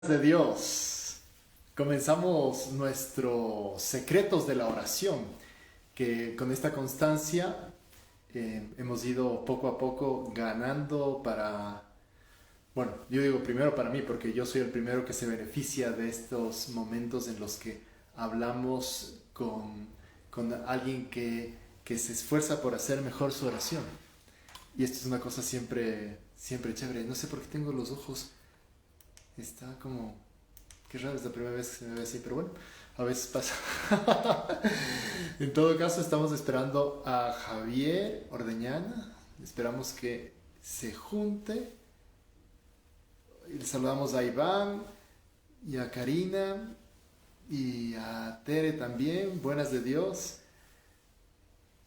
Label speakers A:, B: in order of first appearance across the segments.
A: De Dios. Comenzamos nuestros secretos de la oración, que con esta constancia hemos ido poco a poco ganando para, bueno, yo digo primero para mí, porque yo soy el primero que se beneficia de estos momentos en los que hablamos con alguien que se esfuerza por hacer mejor su oración. Y esto es una cosa siempre, siempre chévere. No sé por qué tengo los ojos. Está como... Qué raro, es la primera vez que se me ve así, pero bueno, a veces pasa. En todo caso, estamos esperando a Javier Ordeñana. Esperamos que se junte. Y le saludamos a Iván y a Karina y a Tere también. Buenas de Dios.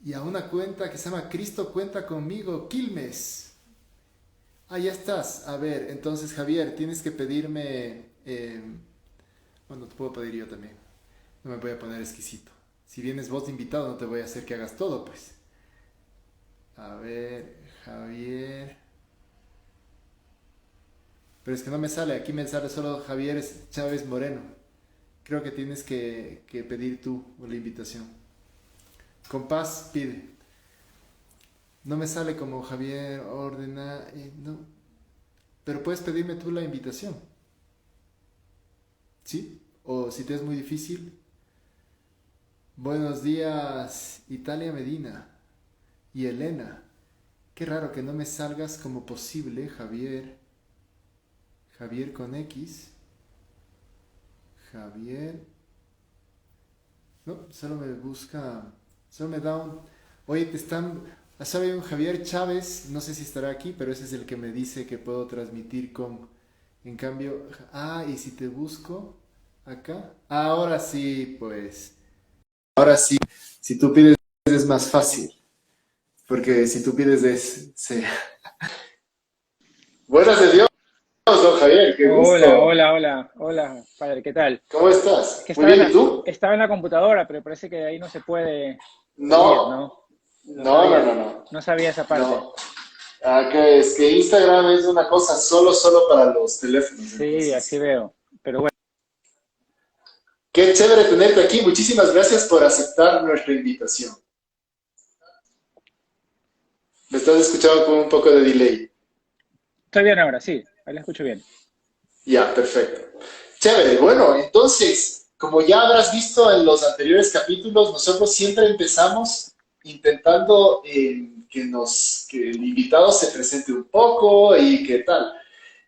A: Y a una cuenta que se llama Cristo Cuenta Conmigo, Quilmes. Ah, ya estás. A ver, entonces Javier, tienes que pedirme... bueno, te puedo pedir yo también. No me voy a poner exquisito. Si vienes vos de invitado, no te voy a hacer que hagas todo, pues. A ver, Javier. Pero es que no me sale. Aquí me sale solo Javier Chávez Moreno. Creo que tienes que pedir tú la invitación. Compás, pide. No me sale como Javier ordena. No. Pero puedes pedirme tú la invitación. ¿Sí? O si te es muy difícil. Buenos días, Italia Medina y Elena. Qué raro que no me salgas como posible, Javier. Javier con X. Javier. No, solo me busca. Solo me da un. Oye, te están. Solo hay un Javier Chávez. No sé si estará aquí, pero ese es el que me dice que puedo transmitir con. En cambio. Ah, y si te busco. Acá. Ahora sí, pues. Ahora sí. Si tú pides es más fácil. Porque si tú pides es... Sí. Buenas de Dios, don Javier, qué
B: Hola,
A: gusto.
B: hola, hola, hola, padre, ¿qué tal?
A: ¿Cómo
B: Es
A: estás?
B: que
A: Muy bien, ¿y tú?
B: estaba en la computadora, pero parece que ahí no se puede pedir, ¿no?
A: No,
B: No
A: no, no,
B: sabía,
A: no, no.
B: no sabía esa parte.
A: No. Es que Instagram es una cosa solo para los teléfonos,
B: Sí, así
A: entonces.
B: veo. Pero bueno,
A: Qué chévere tenerte aquí. Muchísimas gracias por aceptar nuestra invitación. Me estás escuchando con un poco de delay.
B: estoy bien ahora, sí, ahí la escucho bien.
A: Ya, perfecto. Chévere, bueno, entonces, como ya habrás visto en los anteriores capítulos, nosotros siempre empezamos intentando que el invitado se presente un poco y qué tal.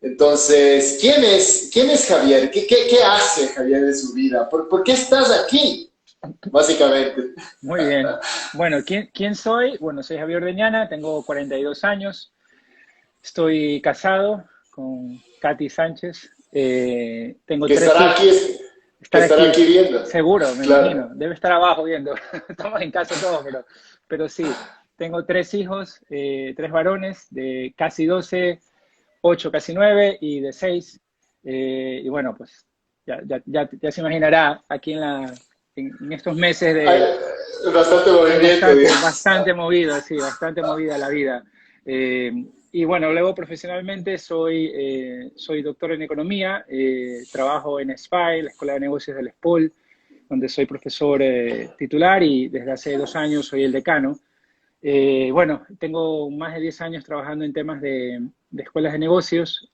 A: Entonces, quién es Javier? ¿Qué hace Javier de su vida? ¿Por qué estás aquí? Básicamente.
B: Muy bien. Bueno, ¿quién soy? Bueno, soy Javier Ordeñana, tengo 42 años, estoy casado con Katy Sánchez, tengo
A: Que
B: tres
A: estará aquí,
B: hijos.
A: que
B: Estar
A: estará
B: aquí,
A: aquí viendo.
B: seguro, me
A: Claro.
B: imagino. Debe estar abajo viendo. Estamos en casa todos, pero sí. Tengo tres hijos, tres varones de casi 12, 8, casi 9 y de 6. Y bueno, pues ya se imaginará aquí en estos meses
A: Hay
B: de,
A: bastante
B: es
A: movimiento,
B: bastante,
A: digamos.
B: bastante movida, sí, bastante movida la vida. Eh, y bueno, luego profesionalmente soy doctor en economía, trabajo en SPY, la Escuela de Negocios del SPOL, donde soy profesor titular y desde hace 2 años soy el decano. Bueno, tengo más de 10 años trabajando en temas de escuelas de negocios,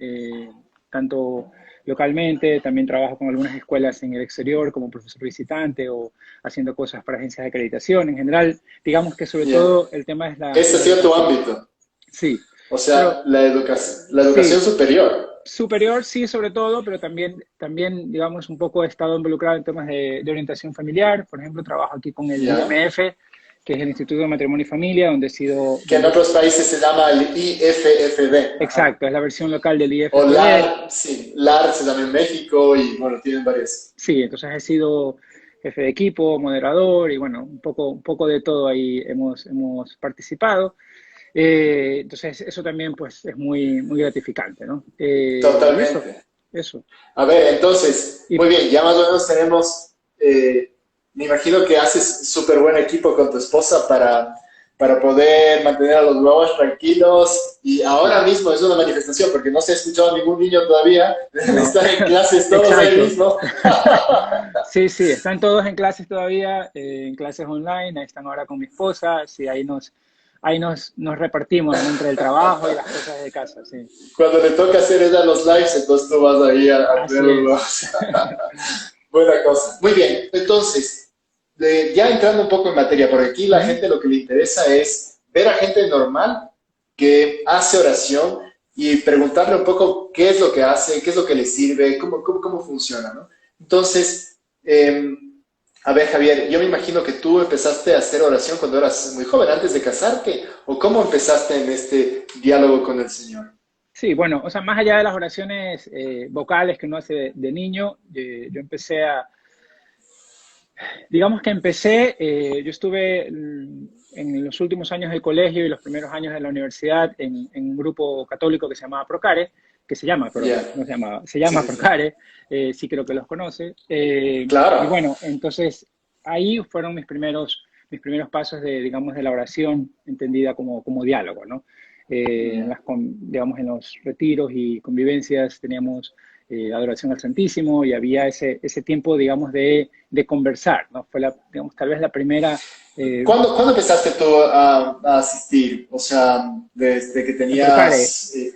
B: tanto localmente, también trabajo con algunas escuelas en el exterior como profesor visitante o haciendo cosas para agencias de acreditación. En general, digamos que sobre
A: Ya.
B: todo el tema es
A: Ese ha
B: la
A: sido tu
B: educación.
A: ámbito.
B: Sí,
A: O
B: pero
A: sea, la educación
B: sí,
A: superior.
B: superior sí sobre todo, pero también digamos, un poco he estado involucrado en temas de orientación familiar. Por ejemplo, trabajo aquí con el
A: Ya.
B: IMF, que es el Instituto de Matrimonio y Familia, donde he sido,
A: Que en
B: donde
A: otros países se llama el IFFD. Ajá.
B: exacto, es la versión local del
A: O
B: IFFD.
A: LAR, sí. LAR se llama en México y bueno, tienen varias.
B: Sí, entonces he sido jefe de equipo, moderador y bueno, un poco de todo ahí hemos participado. Entonces eso también pues es muy gratificante, ¿no? Y eso,
A: Totalmente.
B: eso.
A: A ver, entonces,
B: Y
A: muy bien, ya más o menos tenemos, me imagino que haces súper buen equipo con tu esposa para poder mantener a los huevos tranquilos. Y ahora mismo es una manifestación, porque no se ha escuchado a ningún niño todavía. Deben
B: No,
A: estar en clases todos ahí
B: exacto.
A: mismo.
B: Sí, sí, están todos en clases todavía, en clases online, ahí están ahora con mi esposa, sí, nos repartimos, ¿no? Entre el trabajo y las cosas de casa, sí.
A: Cuando le toca hacer ella los lives, entonces tú vas ahí a tener
B: Así
A: los
B: es.
A: huevos. Buena cosa. Muy bien, entonces, ya entrando un poco en materia, porque aquí la
B: Ujú.
A: gente lo que le interesa es ver a gente normal que hace oración y preguntarle un poco qué es lo que hace, qué es lo que le sirve, cómo funciona, ¿no? Entonces, a ver, Javier, yo me imagino que tú empezaste a hacer oración cuando eras muy joven, antes de casarte, o cómo empezaste en este diálogo con el Señor.
B: Sí, bueno, o sea, más allá de las oraciones vocales que uno hace de niño, yo empecé digamos que yo estuve en los últimos años del colegio y los primeros años de la universidad en un grupo católico que se llamaba Procare, que se llama, pero
A: Ya,
B: no se llamaba, se
A: sí,
B: llama
A: sí, sí.
B: Procare, sí creo que los conoce. Y
A: Claro.
B: bueno, entonces ahí fueron mis primeros pasos digamos, de la oración entendida como diálogo, ¿no?
A: Ya.
B: Digamos, en los retiros y convivencias teníamos adoración al Santísimo y había ese tiempo, digamos, de conversar, ¿no? Fue, digamos, tal vez la primera
A: ¿Cuándo empezaste tú a asistir? O sea, desde que
B: en Procare.
A: tenías, sí,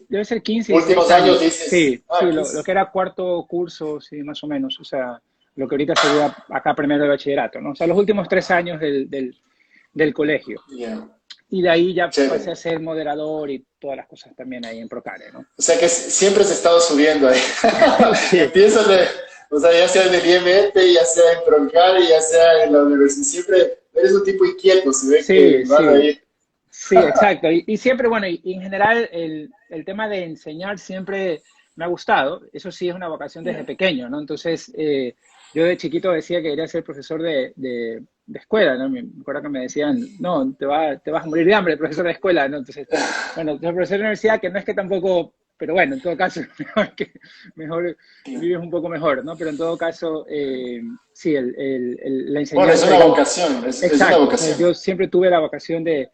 B: Debe ser 15, 16
A: últimos años
B: años.
A: dices,
B: Sí, sí, lo
A: 15.
B: que era cuarto curso, sí, más o menos. O sea, lo que ahorita sería acá primero de bachillerato, ¿no? O sea, los últimos 3 años del colegio.
A: Ya,
B: Y de ahí ya pasé a
A: chévere.
B: ser moderador y todas las cosas también ahí en Procare, ¿no?
A: O sea que siempre has estado subiendo ahí.
B: Sí,
A: Empiezas de, o sea, ya sea en el IMT, ya sea en Proncar, ya sea en la universidad, siempre eres un tipo inquieto, se ve que
B: sí,
A: vas
B: sí.
A: ahí.
B: Sí, exacto. Y siempre, bueno, y en general el tema de enseñar siempre me ha gustado. Eso sí es una vocación desde
A: Ya.
B: pequeño, ¿no? Entonces, yo de chiquito decía que quería ser profesor de escuela, ¿no? Me acuerdo que me decían, no, te vas a morir de hambre, profesor de escuela, ¿no? Entonces, bueno, soy profesor de universidad, que no es que tampoco, pero bueno, en todo caso, mejor vives un poco mejor, ¿no? Pero en todo caso, sí, la
A: Bueno, es
B: enseñanza,
A: una
B: digamos,
A: vocación, es una
B: exacto. O sea,
A: vocación.
B: yo siempre tuve la vocación de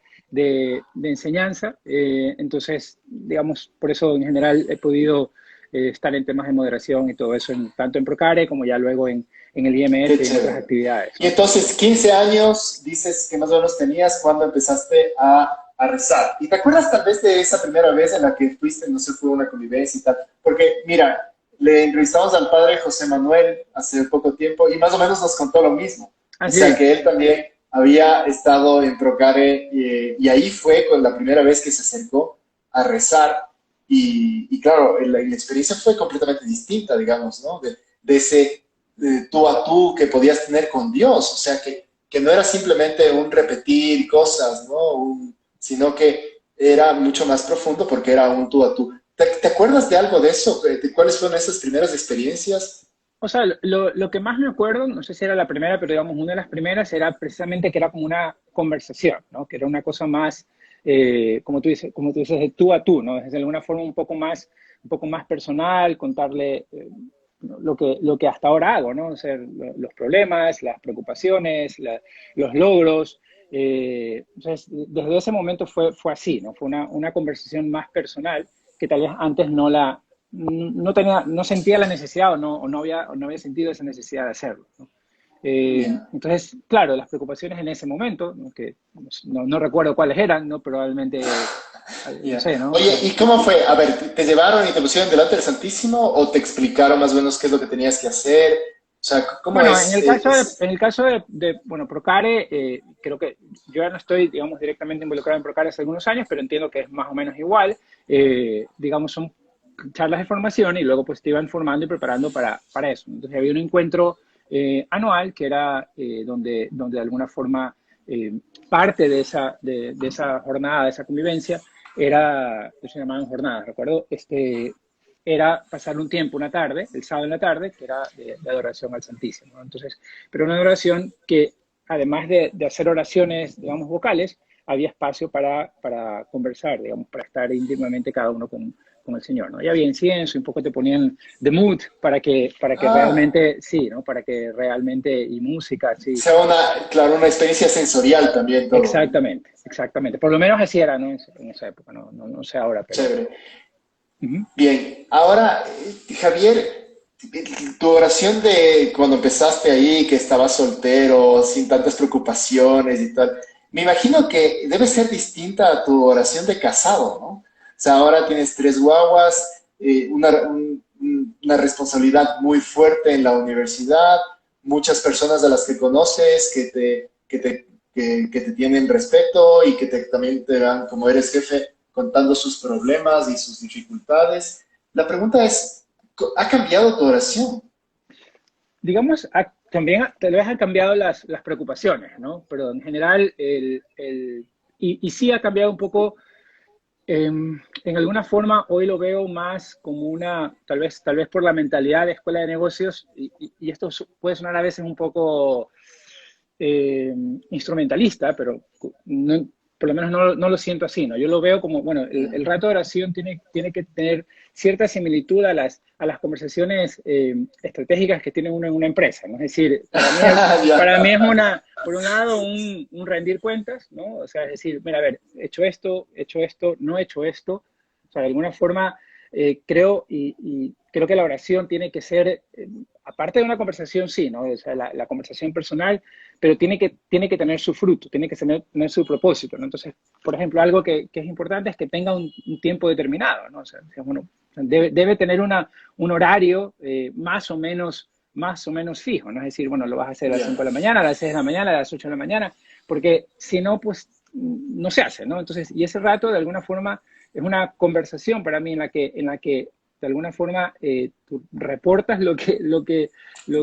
B: enseñanza, entonces, digamos, por eso en general he podido estar en temas de moderación y todo eso, tanto en Procare como ya luego en el
A: Qué
B: IMF y en otras
A: chévere.
B: actividades,
A: Y
B: ¿no?
A: entonces, 15 años, dices que más o menos tenías cuando empezaste a rezar. ¿Y te acuerdas tal vez de esa primera vez en la que fuiste, no sé, fue una convivencia y tal? Porque, mira, le entrevistamos al padre José Manuel hace poco tiempo y más o menos nos contó lo mismo. O
B: Así
A: sea,
B: es.
A: que él también había estado en Procare y ahí fue con la primera vez que se acercó a rezar. Y claro, la experiencia fue completamente distinta, digamos, ¿no? De ese tú a tú que podías tener con Dios, o sea, que no era simplemente un repetir cosas, ¿no? Sino que era mucho más profundo porque era un tú a tú. ¿Te acuerdas de algo de eso? ¿De cuáles fueron esas primeras experiencias?
B: O sea, lo que más me acuerdo, no sé si era la primera, pero digamos, una de las primeras era precisamente que era como una conversación, ¿no? Que era una cosa más, como tú dices, de tú a tú, ¿no? Es de alguna forma un poco más personal, contarle lo que hasta ahora hago, ¿no? O sea, los problemas, las preocupaciones, los logros. Entonces, desde ese momento fue así, ¿no? Fue una conversación más personal que tal vez antes no sentía la necesidad o no había sentido esa necesidad de hacerlo, ¿no?
A: Yeah.
B: Entonces, claro, las preocupaciones en ese momento, ¿no? Que no recuerdo cuáles eran, ¿no? Probablemente, no
A: Yeah.
B: sé, ¿no? O
A: Oye,
B: sea,
A: ¿y cómo fue? A ver, ¿te llevaron y te pusieron delante del Santísimo o te explicaron más o menos qué es lo que tenías que hacer? O sea, ¿cómo
B: bueno, en
A: es?
B: el caso bueno, Procare, creo que yo ya no estoy, digamos, directamente involucrado en Procare hace algunos años, pero entiendo que es más o menos igual. Digamos, son charlas de formación y luego pues te iban formando y preparando para eso. Entonces había un encuentro anual que era donde de alguna forma parte de esa jornada, de esa convivencia, se llamaban jornadas, recuerdo, era pasar un tiempo, una tarde, el sábado en la tarde, que era de adoración al Santísimo, ¿no? Entonces, pero una adoración que, además de hacer oraciones, digamos, vocales, había espacio para conversar, digamos, para estar íntimamente cada uno con el Señor, ¿no? Y había incienso, y un poco te ponían the mood para que realmente, sí, ¿no? Para que realmente, y música, sí.
C: Sea claro, una experiencia sensorial también todo, ¿no?
B: Exactamente, exactamente. Por lo menos así era, ¿no? En esa época, no sé ahora, pero...
C: Chévere.
B: Ujú.
C: Bien, ahora, Javier, tu oración de cuando empezaste ahí, que estabas soltero, sin tantas preocupaciones y tal, me imagino que debe ser distinta a tu oración de casado, ¿no? O sea, ahora tienes tres guaguas, una responsabilidad muy fuerte en la universidad, muchas personas a las que conoces que te tienen respeto y que también te dan, como eres jefe, contando sus problemas y sus dificultades. La pregunta es, ¿ha cambiado tu oración?
B: Digamos, también tal vez han cambiado las preocupaciones, ¿no? Pero en general, y sí ha cambiado un poco, en alguna forma, hoy lo veo más como una, tal vez por la mentalidad de escuela de negocios, y esto puede sonar a veces un poco eh, instrumentalista, pero por lo menos no lo siento así, ¿no? Yo lo veo como, bueno, el rato de oración tiene que tener cierta similitud a las conversaciones estratégicas que tiene uno en una empresa, ¿no? Es decir, para mí es una, por un lado, un rendir cuentas, ¿no? O sea, es decir, mira, a ver, he hecho esto, no he hecho esto. O sea, de alguna forma, creo, y creo que la oración tiene que ser, aparte de una conversación, sí, ¿no? O sea, la conversación personal, pero tiene que tener su fruto, tiene que tener su propósito, ¿no? Entonces, por ejemplo, algo que es importante es que tenga un tiempo determinado, ¿no? O sea, bueno, debe tener un horario más o menos fijo, ¿no? Es decir, bueno, lo vas a hacer a las 5
C: Ya,
B: de la mañana, a las 6 de la mañana, a las 8 de la mañana, porque si no, pues no se hace, ¿no? Entonces, y ese rato, de alguna forma, es una conversación para mí en la que de alguna forma tú reportas
C: ya,
B: lo
C: qué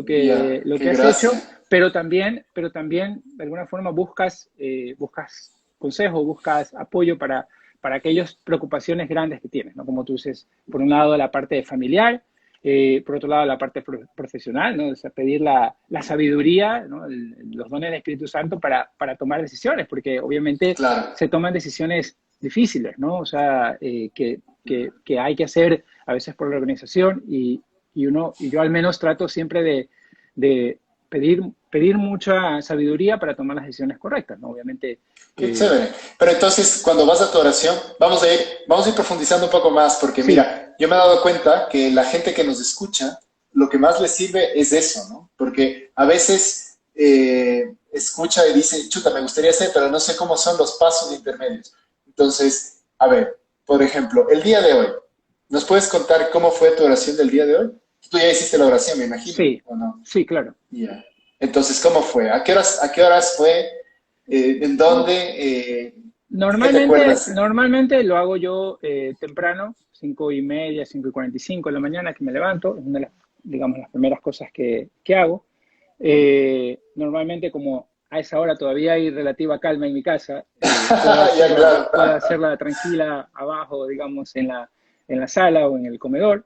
B: que has
C: gracia.
B: hecho, pero también de alguna forma buscas consejo, buscas apoyo para aquellas preocupaciones grandes que tienes, ¿no? Como tú dices, por un lado la parte familiar, por otro lado la parte profesional, ¿no? O sea, pedir la sabiduría, ¿no? Los dones del Espíritu Santo para tomar decisiones, porque obviamente
C: Claro.
B: se toman decisiones difíciles, ¿no? O sea, que hay que hacer a veces por la organización y yo al menos trato siempre de pedir mucha sabiduría para tomar las decisiones correctas, ¿no? Obviamente,
C: Qué
B: eh,
C: chévere. Pero entonces, cuando vas a tu oración, vamos a ir profundizando un poco más, porque
B: sí,
C: mira, yo me he dado cuenta que la gente que nos escucha, lo que más les sirve es eso, ¿no? Porque a veces escucha y dice, chuta, me gustaría hacer, pero no sé cómo son los pasos intermedios. Entonces, a ver, por ejemplo, el día de hoy, ¿nos puedes contar cómo fue tu oración del día de hoy? Tú ya hiciste la oración, me imagino,
B: sí,
C: ¿o no?
B: sí, claro.
C: Ya. Entonces, ¿cómo fue? A qué horas fue? ¿En dónde? ¿Qué te acuerdas?
B: Normalmente lo hago yo temprano, 5:30, 5:45 de la mañana que me levanto, es una de las, digamos, las primeras cosas que hago. Normalmente como a esa hora todavía hay relativa calma en mi casa,
C: Ya, claro.
B: puedo hacerla tranquila abajo, digamos, en la sala o en el comedor.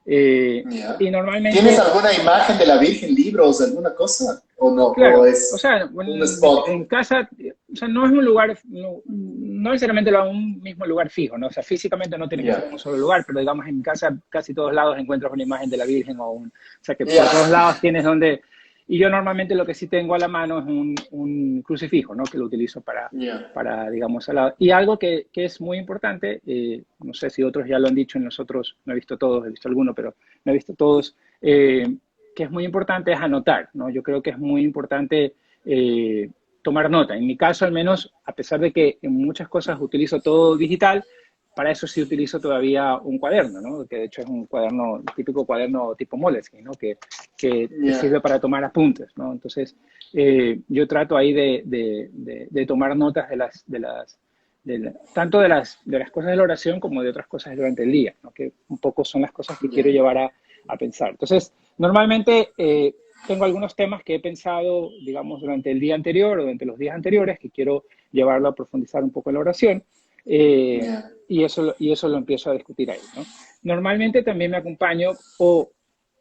B: Eh,
C: Ya.
B: y
C: ¿Tienes
B: normalmente
C: alguna imagen de la Virgen, libros, alguna cosa? ¿O no? ¿O
B: claro, o
C: es
B: sea,
C: un spot?
B: en casa, o sea, no es un lugar, no necesariamente lo hago en un mismo lugar fijo, ¿no? O sea, físicamente no tiene que ser en
C: Ya.
B: un solo lugar, pero digamos en mi casa casi todos lados encuentras una imagen de la Virgen o sea, que
C: Ya.
B: por todos lados tienes donde, y yo normalmente lo que sí tengo a la mano es un crucifijo, ¿no? Que lo utilizo
C: Ya.
B: digamos, al lado. Y algo que es muy importante, no sé si otros ya lo han dicho en los otros, no he visto todos, he visto alguno, pero no he visto todos, que es muy importante es anotar, ¿no? Yo creo que es muy importante tomar nota. En mi caso, al menos, a pesar de que en muchas cosas utilizo todo digital, para eso sí utilizo todavía un cuaderno, ¿no? Que de hecho es un cuaderno, típico cuaderno tipo Moleskine, ¿no? Que te
C: Ya.
B: sirve para tomar apuntes, ¿no? Entonces, yo trato ahí de tomar notas tanto de las cosas de la oración como de otras cosas durante el día, ¿no? Que un poco son las cosas que quiero
C: Ya.
B: llevar a pensar. Entonces, normalmente tengo algunos temas que he pensado, digamos, durante el día anterior o durante los días anteriores, que quiero llevarlo a profundizar un poco en la oración, eh,
C: Ya.
B: y eso lo empiezo a discutir ahí, ¿no? Normalmente también me acompaño o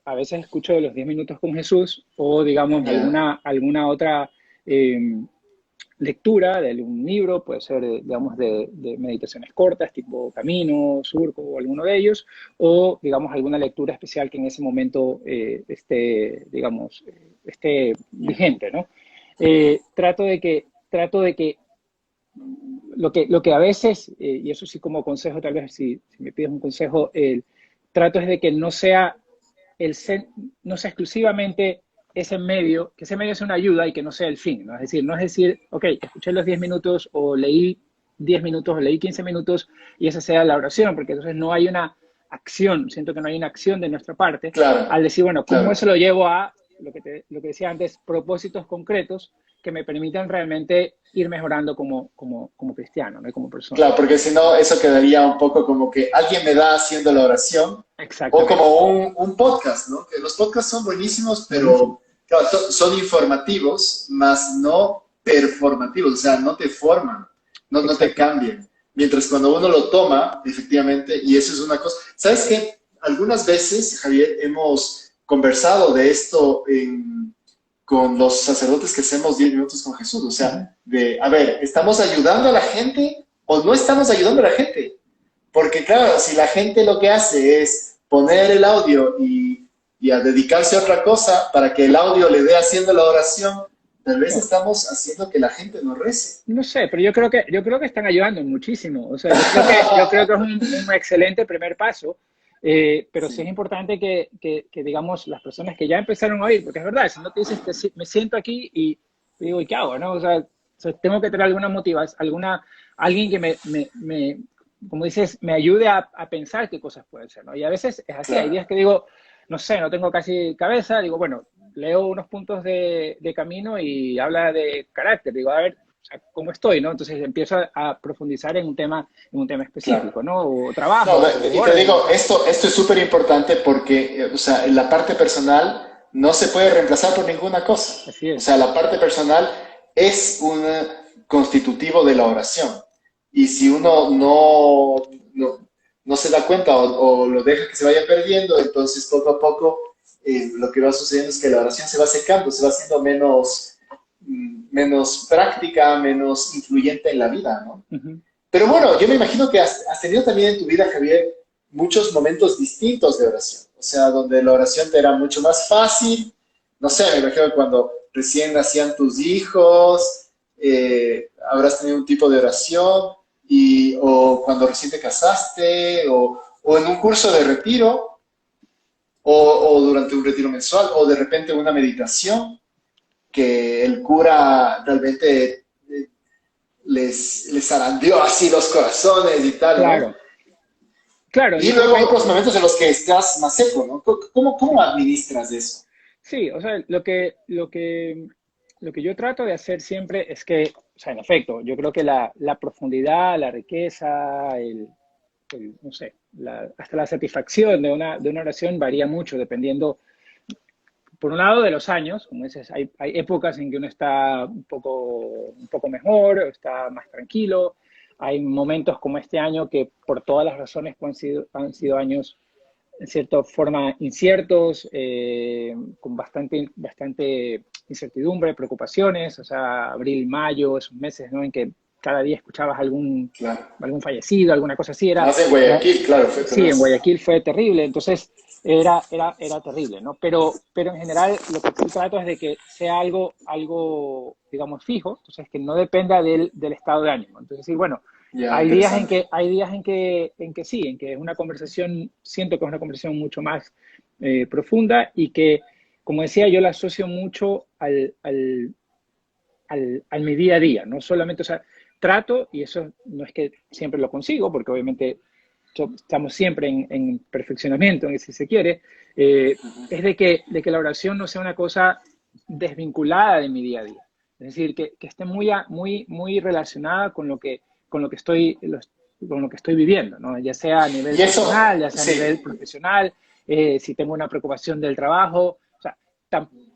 B: a veces escucho de los 10 minutos con Jesús o, digamos,
C: Ya.
B: alguna otra eh, lectura de un libro, puede ser, digamos, de meditaciones cortas, tipo Camino, Surco o alguno de ellos, o, digamos, alguna lectura especial que en ese momento esté, digamos, esté vigente, ¿no? Trato de que lo que a veces, y eso sí como consejo, tal vez si me pides un consejo, trato es de que no sea exclusivamente ese medio, que ese medio sea una ayuda y que no sea el fin, ¿no? No es decir, ok, escuché los 10 minutos o leí 10 minutos o leí 15 minutos y esa sea la oración, porque entonces no hay una acción, siento que no hay una acción de nuestra parte
C: Claro,
B: al decir, bueno, ¿cómo
C: claro.
B: eso lo llevo a lo que decía antes, propósitos concretos que me permitan realmente ir mejorando como cristiano, ¿no? Como persona.
C: Claro, porque si no, eso quedaría un poco como que alguien me da haciendo la oración o
B: Exactamente.
C: como un podcast, ¿no? Que los podcasts son buenísimos,
B: Buenísimo.
C: pero claro, son informativos, más no performativos, o sea, no te forman, no te
B: Exacto.
C: cambian. Mientras cuando uno lo toma, efectivamente, y eso es una cosa. ¿Sabes qué? Algunas veces, Javier, hemos conversado de esto con los sacerdotes que hacemos 10 minutos con Jesús. O
B: Uh -huh.
C: sea, a ver, ¿estamos ayudando a la gente o no estamos ayudando a la gente? Porque claro, si la gente lo que hace es poner el audio y a dedicarse a otra cosa para que el audio le dé haciendo la oración, tal vez
B: No,
C: estamos haciendo que la gente no rece.
B: no sé, pero yo creo que están ayudando muchísimo. O sea, yo creo que es un excelente primer paso. Pero sí es
C: Sí,
B: importante que, digamos, las personas que ya empezaron a oír, porque es verdad, si no te dices, me siento aquí y digo, ¿y qué hago? ¿No? O sea, tengo que tener alguna motivación, alguien que como dices, me ayude a pensar qué cosas pueden ser, ¿no? Y a veces es así, hay
C: claro.
B: días que digo, no sé, no tengo casi cabeza, digo, bueno, leo unos puntos de camino y habla de carácter, digo, a ver, o sea, ¿cómo estoy, no? Entonces empiezo a profundizar en un tema
C: Claro.
B: específico, ¿no? O
C: No,
B: trabajo, o
C: y te
B: orden.
C: digo, esto es súper importante porque, o sea, la parte personal no se puede reemplazar por ninguna cosa.
B: Así
C: O sea,
B: es.
C: la parte personal es un constitutivo de la oración. Y si uno no se da cuenta o lo deja que se vaya perdiendo, entonces poco a poco lo que va sucediendo es que la oración se va secando, se va haciendo menos práctica, menos influyente en la vida, ¿no?
B: Ujú.
C: Pero bueno, yo me imagino que has tenido también en tu vida, Javier, muchos momentos distintos de oración. O sea, donde la oración te era mucho más fácil. No sé, me imagino que cuando recién nacían tus hijos, habrás tenido un tipo de oración, o cuando recién te casaste, o en un curso de retiro, o durante un retiro mensual, o de repente una meditación que el cura realmente les zarandeó así los corazones y tal, ¿no?
B: Claro, claro,
C: Y
B: yo creo
C: luego
B: que hay,
C: otros momentos en los que estás más seco, ¿no? ¿Cómo administras eso?
B: sí, o sea, lo que yo trato de hacer siempre es que, o sea, en efecto, yo creo que la profundidad, la riqueza, no sé, hasta la satisfacción de una oración varía mucho dependiendo, por un lado, de los años, como dices, hay épocas en que uno está un poco mejor, está más tranquilo, hay momentos como este año que por todas las razones que han sido años en cierta forma inciertos, con bastante incertidumbre, preocupaciones, o sea, abril, mayo, esos meses, ¿no? En que cada día escuchabas
C: Claro.
B: algún fallecido, alguna cosa así,
C: Más en Guayaquil, claro, fue
B: sí, en
C: tenaz.
B: Guayaquil fue terrible, entonces era terrible, ¿no? Pero en general lo que sí trato es de que sea algo, digamos, fijo, entonces que no dependa del estado de ánimo. Entonces, sí, bueno,
C: Ya, interesante.
B: hay días en que sí, en que es una conversación, siento que es una conversación mucho más profunda y que, como decía, yo la asocio mucho al mi día a día, no solamente, o sea, trato, y eso no es que siempre lo consigo, porque obviamente estamos siempre en perfeccionamiento, si se quiere, es de que la oración no sea una cosa desvinculada de mi día a día. Es decir, que esté muy relacionada con lo que con lo que estoy viviendo, ¿no? Ya sea a nivel
C: Y eso,
B: personal, ya sea a nivel
C: sí,
B: profesional, si tengo una preocupación del trabajo. O sea,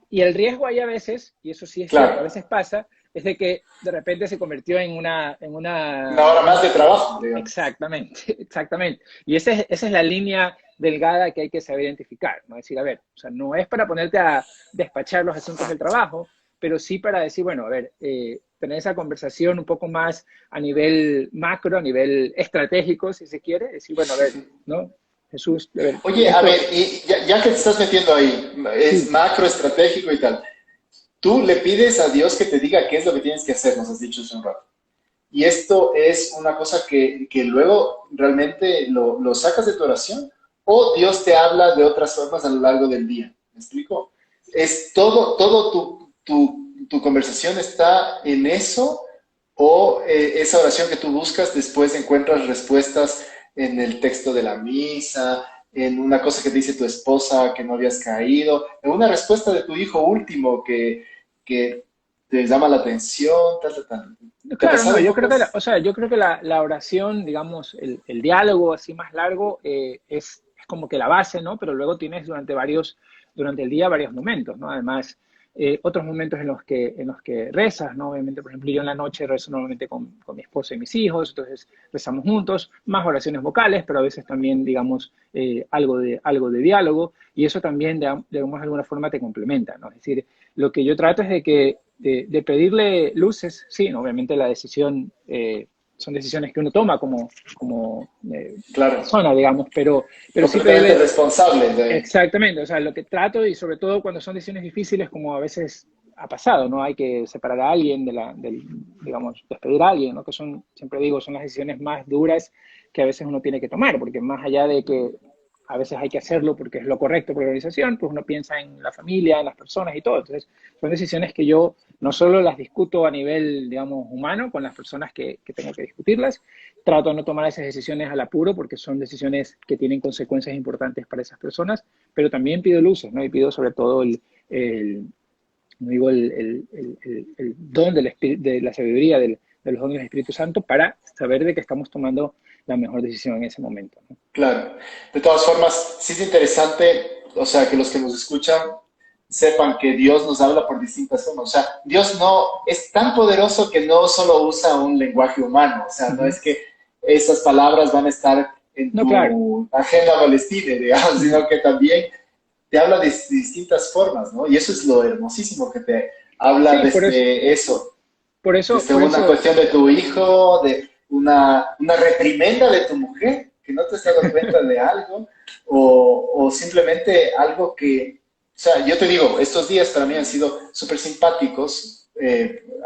B: y el riesgo ahí a veces, y eso sí es cierto, a
C: claro,
B: veces pasa, es de que de repente se convirtió
C: una hora más de trabajo, digamos.
B: exactamente, exactamente. Y esa es la línea delgada que hay que saber identificar, ¿no? Es decir, a ver, o sea, no es para ponerte a despachar los asuntos del trabajo, pero sí para decir, bueno, a ver, tener esa conversación un poco más a nivel macro, a nivel estratégico, si se quiere, decir, bueno, a ver, ¿no? Jesús, a ver,
C: Oye, a
B: esto,
C: ver, y ya que te estás metiendo ahí, es
B: sí,
C: macro, estratégico y tal, tú le pides a Dios que te diga qué es lo que tienes que hacer, nos has dicho hace un rato. Y esto es una cosa que luego realmente lo sacas de tu oración o Dios te habla de otras formas a lo largo del día. ¿Me explico? ¿Es todo tu conversación está en eso o esa oración que tú buscas después encuentras respuestas en el texto de la misa, en una cosa que te dice tu esposa que no habías caído, en una respuesta de tu hijo último que te llama la atención, tal, tal, tal? ¿Te ha
B: claro, no,
C: pasado un
B: yo
C: poco
B: creo que,
C: eso?
B: o sea, yo creo que la oración, digamos, el diálogo así más largo es como que la base, ¿no? Pero luego tienes durante el día varios momentos, ¿no? Además, otros momentos en los que rezas, ¿no? Obviamente, por ejemplo, yo en la noche rezo normalmente con mi esposa y mis hijos, entonces rezamos juntos, más oraciones vocales, pero a veces también, digamos, algo de diálogo, y eso también, digamos, de alguna forma te complementa, ¿no? Es decir, lo que yo trato es de pedirle luces, sí, ¿no? Obviamente la decisión, son decisiones que uno toma como
C: Claro,
B: persona, digamos, pero sí
C: completamente
B: pedirle
C: responsable de...
B: exactamente, o sea, lo que trato y sobre todo cuando son decisiones difíciles, como a veces ha pasado, ¿no? Hay que separar a alguien digamos, despedir a alguien, ¿no? Que son, siempre digo, son las decisiones más duras que a veces uno tiene que tomar, porque más allá de que a veces hay que hacerlo porque es lo correcto por la organización, pues uno piensa en la familia, en las personas y todo. Entonces, son decisiones que yo no solo las discuto a nivel, digamos, humano con las personas que tengo que discutirlas, trato de no tomar esas decisiones al apuro porque son decisiones que tienen consecuencias importantes para esas personas, pero también pido luces, ¿no? Y pido sobre todo no digo el don de la sabiduría, de los dones del Espíritu Santo para saber de que estamos tomando la mejor decisión en ese momento, ¿no?
C: Claro. De todas formas, sí es interesante, o sea, que los que nos escuchan sepan que Dios nos habla por distintas formas. O sea, Dios no es tan poderoso que no solo usa un lenguaje humano. O sea, no
B: Ujú.
C: es que esas palabras van a estar en
B: No, claro.
C: tu agenda palestina, digamos,
B: Ujú.
C: sino que también te habla de distintas formas, ¿no? Y eso es lo hermosísimo que te habla
B: Sí,
C: desde eso,
B: por eso,
C: desde
B: por
C: una
B: eso,
C: cuestión de tu hijo, de una reprimenda de tu mujer, que no te has dado cuenta de algo, o simplemente algo que, o sea, yo te digo, estos días para mí han sido súper simpáticos.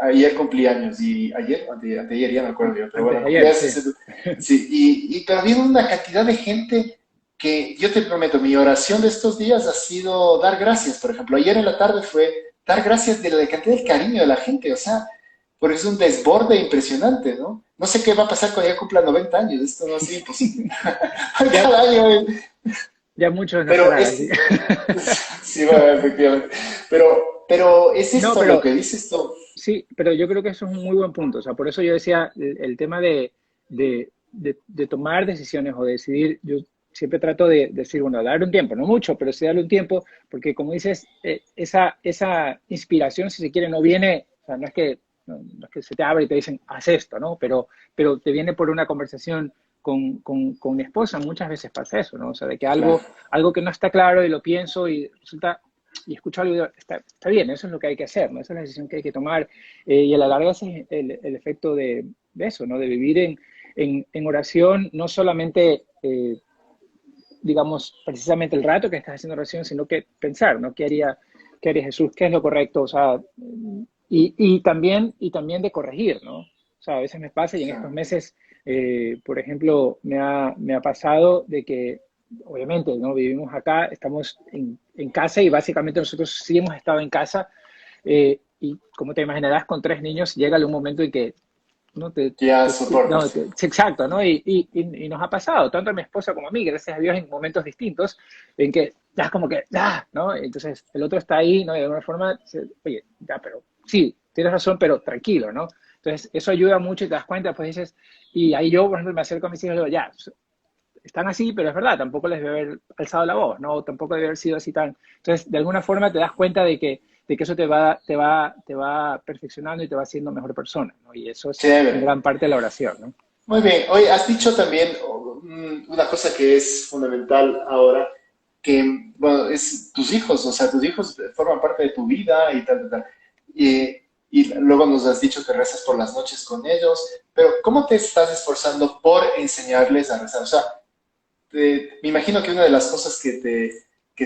C: Ayer cumplí años y anteayer ya me acuerdo yo, pero
B: antes
C: bueno,
B: de
C: cumplí
B: ayer,
C: años,
B: sí.
C: sí, pero ha habido una cantidad de gente que yo te prometo, mi oración de estos días ha sido dar gracias, por ejemplo. Ayer en la tarde fue dar gracias de la cantidad de cariño de la gente, o sea, porque es un desborde impresionante, ¿no? No sé qué va a pasar cuando ya cumpla 90 años, esto no va a ser imposible.
B: Ya,
C: Cada año,
B: ya muchos
C: pero
B: nacerán así.
C: sí, bueno, efectivamente, pero es
B: No,
C: esto lo
B: pero
C: que dices tú.
B: sí, pero yo creo que eso es un muy buen punto. O sea, por eso yo decía el tema de tomar decisiones o de decidir. Yo siempre trato de decir, bueno, darle un tiempo, no mucho, pero sí darle un tiempo, porque como dices, esa inspiración, si se quiere, no viene, o sea, no es que se te abre y te dicen, haz esto, ¿no? Pero te viene por una conversación con mi esposa. Muchas veces pasa eso, ¿no? O sea, de que
C: Claro,
B: algo que no está claro y lo pienso y resulta y escucho algo y digo, está bien, eso es lo que hay que hacer, ¿no? Esa es la decisión que hay que tomar. Y a la larga ese es el efecto de eso, ¿no? De vivir en oración, no solamente, digamos, precisamente el rato que estás haciendo oración, sino que pensar, ¿no? ¿Qué haría Jesús? ¿Qué es lo correcto? O sea, y también de corregir, ¿no? O sea, a veces me pasa y en estos
C: claro.
B: meses, por ejemplo, me ha pasado de que, obviamente, ¿no? Vivimos acá, estamos en casa y básicamente nosotros sí hemos estado en casa y como te imaginarás, con tres niños llega un momento en que no
C: Ya soportas,
B: no,
C: sí.
B: sí, exacto, ¿no? Y nos ha pasado, tanto a mi esposa como a mí, gracias a Dios, en momentos distintos, en que ya es como que, ya, ¿no? Entonces el otro está ahí, ¿no? Y de alguna forma, oye, ya, pero sí, tienes razón, pero tranquilo, ¿no? Entonces eso ayuda mucho y te das cuenta, pues dices, y ahí yo, por ejemplo, me acerco a mis hijos y digo, ya, están así, pero es verdad, tampoco les debe haber alzado la voz, ¿no? Tampoco debe haber sido así tan... Entonces, de alguna forma te das cuenta de que eso te va perfeccionando y te va haciendo mejor persona, ¿no? Y eso es en
C: Chévere.
B: gran parte la oración, ¿no?
C: Muy bien. Hoy has dicho también una cosa que es fundamental ahora, que, bueno, es tus hijos, o sea, tus hijos forman parte de tu vida y tal, tal, tal. y luego nos has dicho que rezas por las noches con ellos, pero ¿cómo te estás esforzando por enseñarles a rezar? O sea, me imagino que una de las cosas que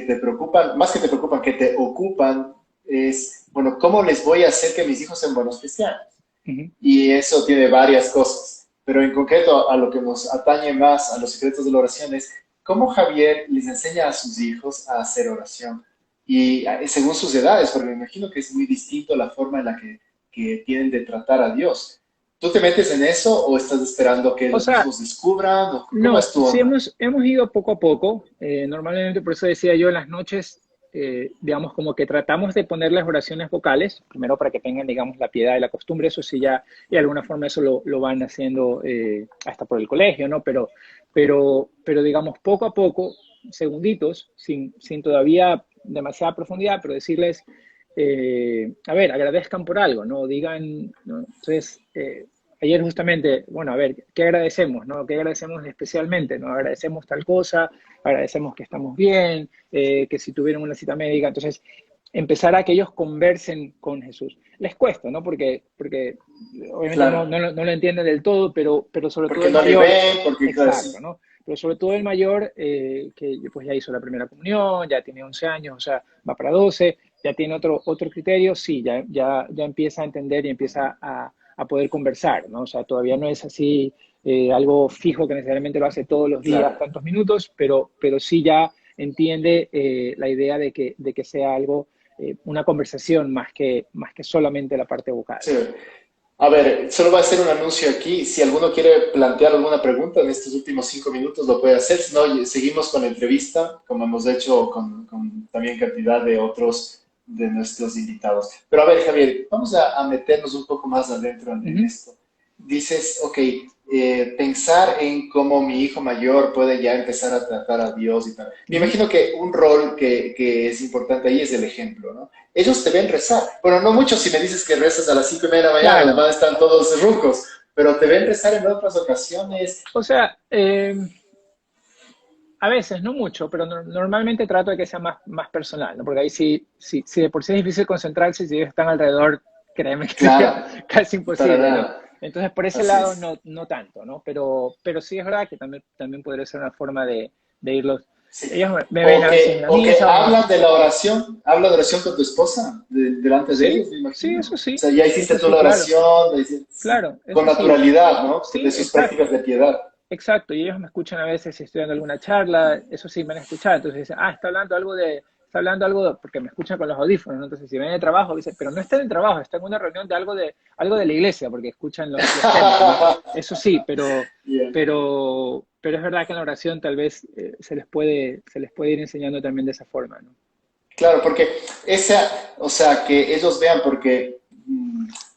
C: te preocupan, más que te preocupan, que te ocupan, es, bueno, ¿cómo les voy a hacer que mis hijos sean buenos cristianos?
B: Ujú.
C: Y eso tiene varias cosas, pero en concreto a lo que nos atañe más a los secretos de la oración es cómo Javier les enseña a sus hijos a hacer oración y según sus edades, porque me imagino que es muy distinto la forma en la que tienen de tratar a Dios. ¿Tú te metes en eso o estás esperando que
B: O
C: los
B: sea,
C: mismos descubran? ¿O cómo es
B: no,
C: tu
B: sí
C: onda?
B: hemos ido poco a poco. Normalmente, por eso decía yo, en las noches, digamos, como que tratamos de poner las oraciones vocales, primero para que tengan, digamos, la piedad y la costumbre, eso sí ya, y de alguna forma eso lo van haciendo hasta por el colegio, ¿no? Pero digamos, poco a poco, segunditos, sin todavía demasiada profundidad, pero decirles, a ver, agradezcan por algo, ¿no? Digan, ¿no? Entonces, ayer justamente, bueno, a ver, ¿qué agradecemos, no? ¿Qué agradecemos especialmente, no? Agradecemos tal cosa, agradecemos que estamos bien, que si tuvieron una cita médica, entonces empezar a que ellos conversen con Jesús. Les cuesta, ¿no? Porque obviamente
C: Claro,
B: no lo entienden del todo, pero sobre todo
C: porque
B: el
C: no le
B: mayor,
C: ven, porque claro,
B: exacto,
C: sí.
B: ¿no? Pero sobre todo el mayor, que pues ya hizo la primera comunión, ya tiene 11 años, o sea, va para 12, ya tiene otro criterio, sí, ya empieza a entender y empieza a poder conversar, ¿no? O sea, todavía no es así algo fijo que necesariamente lo hace todos los días,
C: Claro.
B: tantos minutos, pero sí ya entiende la idea de que sea algo, una conversación más que solamente la parte vocal.
C: Sí. A ver, solo voy a hacer un anuncio aquí. Si alguno quiere plantear alguna pregunta en estos últimos 5 minutos, lo puede hacer. Si no, seguimos con la entrevista, como hemos hecho con también cantidad de otros de nuestros invitados. Pero a ver, Javier, vamos a meternos un poco más adentro
B: Uh
C: en
B: -huh.
C: esto. Dices, ok, pensar en cómo mi hijo mayor puede ya empezar a tratar a Dios y tal.
B: Uh
C: Me
B: -huh.
C: imagino que un rol que es importante ahí es el ejemplo, ¿no? Ellos te ven rezar. Bueno, no mucho si me dices que rezas a las 5:30 de la mañana,
B: Claro,
C: además están todos rucos, pero te ven rezar en otras ocasiones.
B: o sea, a veces, no mucho, pero normalmente trato de que sea más personal, ¿no? Porque ahí sí de por sí es difícil concentrarse, si ellos están alrededor, créeme que
C: Claro,
B: sería casi
C: para
B: imposible, ¿no?
C: nada.
B: Entonces, por ese
C: Así
B: lado,
C: es.
B: no tanto, ¿no? Pero sí es verdad que también podría ser una forma de irlos.
C: Sí.
B: Ellos me ven a veces en la
C: O que
B: misa, o me...
C: hablan de la oración, habla de oración con tu esposa, delante de
B: Sí,
C: ellos, me
B: sí,
C: imagino. O sea, ya hiciste
B: eso
C: tú
B: sí,
C: la
B: claro,
C: oración, le hiciste- sí,
B: claro,
C: con
B: eso sí,
C: naturalidad, ¿no? De
B: sí,
C: sus prácticas
B: exacto.
C: de piedad.
B: Exacto, y ellos me escuchan a veces si estoy dando alguna charla, eso sí me han escuchado, entonces dicen, está hablando algo porque me escuchan con los audífonos, ¿no? Entonces si ven el trabajo, dicen, pero no está en el trabajo, está en una reunión de algo de la iglesia, porque escuchan los temas, ¿no? Eso sí,
C: Yeah.
B: pero es verdad que en la oración tal vez se les puede ir enseñando también de esa forma, ¿no?
C: Claro, porque esa, o sea, que ellos vean, porque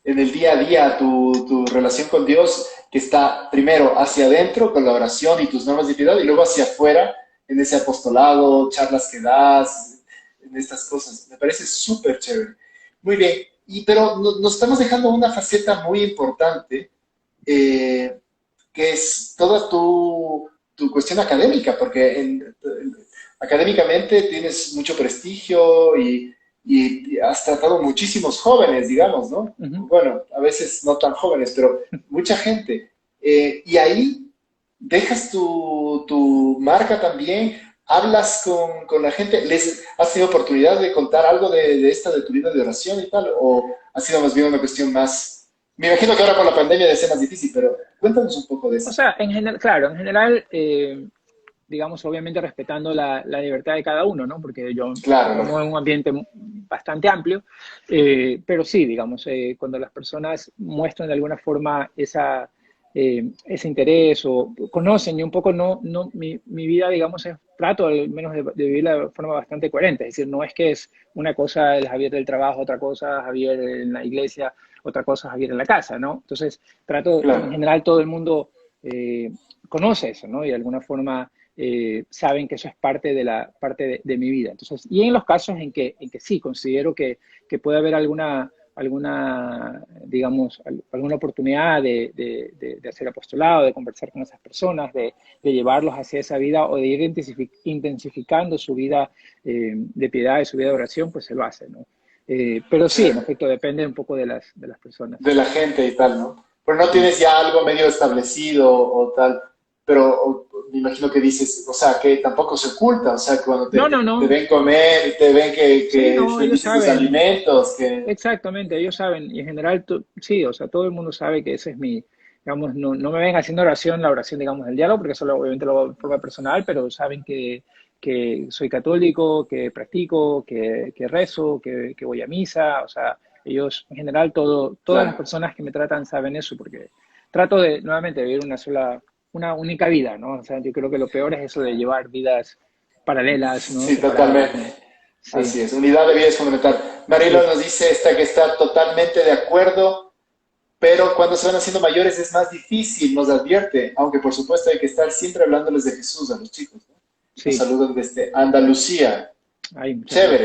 C: en el día a día tu relación con Dios, que está primero hacia adentro con la oración y tus normas de piedad, y luego hacia afuera en ese apostolado, charlas que das, en estas cosas. Me parece súper chévere. Muy bien, pero nos estamos dejando una faceta muy importante, eh, que es toda tu cuestión académica, porque académicamente tienes mucho prestigio y has tratado muchísimos jóvenes, digamos, ¿no?
B: Uh -huh.
C: Bueno, a veces no tan jóvenes, pero mucha gente. Y ahí dejas tu marca también, hablas con la gente, ¿has tenido oportunidad de contar algo de tu vida de oración y tal? ¿O ha sido más bien una cuestión más... Me imagino que ahora con la pandemia debe ser más difícil, pero cuéntanos un poco de
B: O
C: esa
B: sea,
C: parte.
B: en general, claro, en general, digamos, obviamente respetando la libertad de cada uno, ¿no? Porque yo
C: Claro,
B: me muevo
C: lógico.
B: en un ambiente bastante amplio, pero sí, digamos, cuando las personas muestran de alguna forma ese interés o conocen y un poco mi vida, digamos, trato al menos de vivirla de forma bastante coherente, es decir, no es que es una cosa el Javier del trabajo, otra cosa Javier en la iglesia, otra cosa Javier en la casa, ¿no? Entonces, trato, en
C: Claro.
B: general todo el mundo eh, conoce eso, ¿no? Y de alguna forma saben que eso es parte de mi vida. Entonces, y en los casos en que sí, considero que puede haber digamos, alguna oportunidad de hacer apostolado, de conversar con esas personas, de llevarlos hacia esa vida o de ir intensificando su vida de piedad y su vida de oración, pues se lo hace, ¿no? Pero sí, en efecto, depende un poco de las personas.
C: De la gente y tal, ¿no? Pero no tienes ya algo medio establecido o tal, pero me imagino que dices, o sea, que tampoco se oculta, o sea, que cuando
B: No, no,
C: te
B: no.
C: ven comer y te ven
B: Sí,
C: que
B: no, ellos
C: felices tus
B: saben.
C: alimentos, que...
B: Exactamente, ellos saben. Y en general, sí, o sea, todo el mundo sabe que ese es mi, digamos, no, no me ven haciendo oración, la oración, digamos, del diálogo, porque eso obviamente lo hago de forma personal, pero saben que soy católico, que practico, que rezo, que voy a misa. O sea, ellos, en general, todas las
C: Claro.
B: personas que me tratan saben eso, porque trato de, nuevamente, vivir una única vida, ¿no? O sea, yo creo que lo peor es eso de llevar vidas paralelas, ¿no?
C: Sí,
B: Separadas,
C: totalmente.
B: ¿no? Sí,
C: Así es, unidad de vida es fundamental.
B: así
C: Marilo
B: es.
C: nos dice esta que está totalmente de acuerdo, pero cuando se van haciendo mayores es más difícil, nos advierte, aunque por supuesto hay que estar siempre hablándoles de Jesús a los chicos, ¿no? Nos
B: Sí,
C: saludan desde Andalucía.
B: ay, muchas gracias.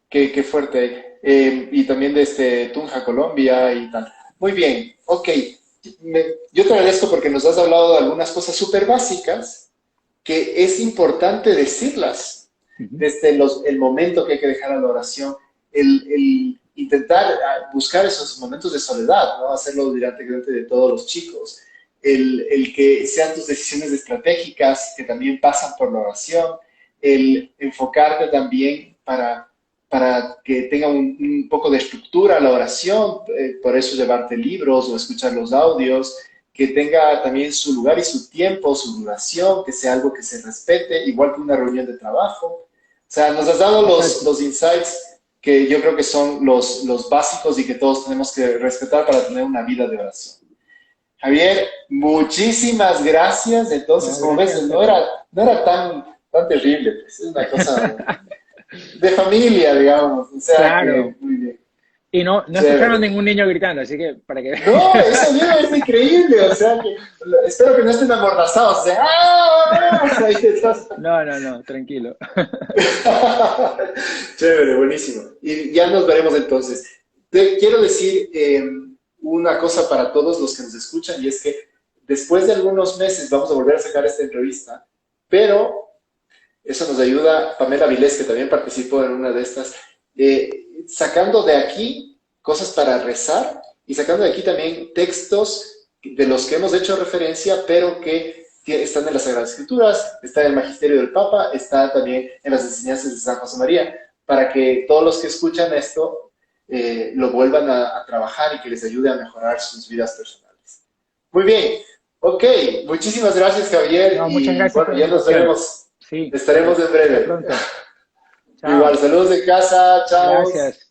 C: Chévere, qué fuerte. Y también desde Tunja, Colombia y tal. Muy bien, ok. Yo te agradezco porque nos has hablado de algunas cosas súper básicas que es importante decirlas
B: Ujú.
C: desde el momento que hay que dejar a la oración, el intentar buscar esos momentos de soledad, ¿no? Hacerlo durante de todos los chicos, el que sean tus decisiones estratégicas que también pasan por la oración, el enfocarte también para que tenga un poco de estructura la oración, por eso llevarte libros o escuchar los audios, que tenga también su lugar y su tiempo, su duración, que sea algo que se respete, igual que una reunión de trabajo. O sea, nos has dado
B: Exacto.
C: los insights que yo creo que son los básicos y que todos tenemos que respetar para tener una vida de oración. Javier, muchísimas gracias. Entonces,
B: No,
C: como ves,
B: gracias a ti.
C: no era tan terrible, pues es una cosa de familia, digamos. O sea que,
B: Claro.
C: muy bien,
B: Y no, no escucharon
C: chévere.
B: ningún niño gritando, así que para que...
C: No, eso mismo es increíble, o sea, que espero que no estén amordazados, o sea, ¡ah! Ahí detrás.
B: No, no, no, tranquilo.
C: Chévere, buenísimo. Y ya nos veremos entonces. Te quiero decir una cosa para todos los que nos escuchan, y es que después de algunos meses vamos a volver a sacar esta entrevista, pero eso nos ayuda Pamela Vilés, que también participó en una de estas, sacando de aquí cosas para rezar y sacando de aquí también textos de los que hemos hecho referencia, pero que están en las Sagradas Escrituras, está en el Magisterio del Papa, está también en las enseñanzas de San José María, para que todos los que escuchan esto lo vuelvan a trabajar y que les ayude a mejorar sus vidas personales. Muy bien, ok, muchísimas gracias Javier
B: No, muchas
C: y
B: gracias
C: bueno,
B: por la
C: ya nos
B: invitación.
C: veremos.
B: Sí,
C: Estaremos en
B: hasta
C: breve.
B: pronto.
C: Igual,
B: Chao.
C: saludos de casa, chao.
B: Gracias.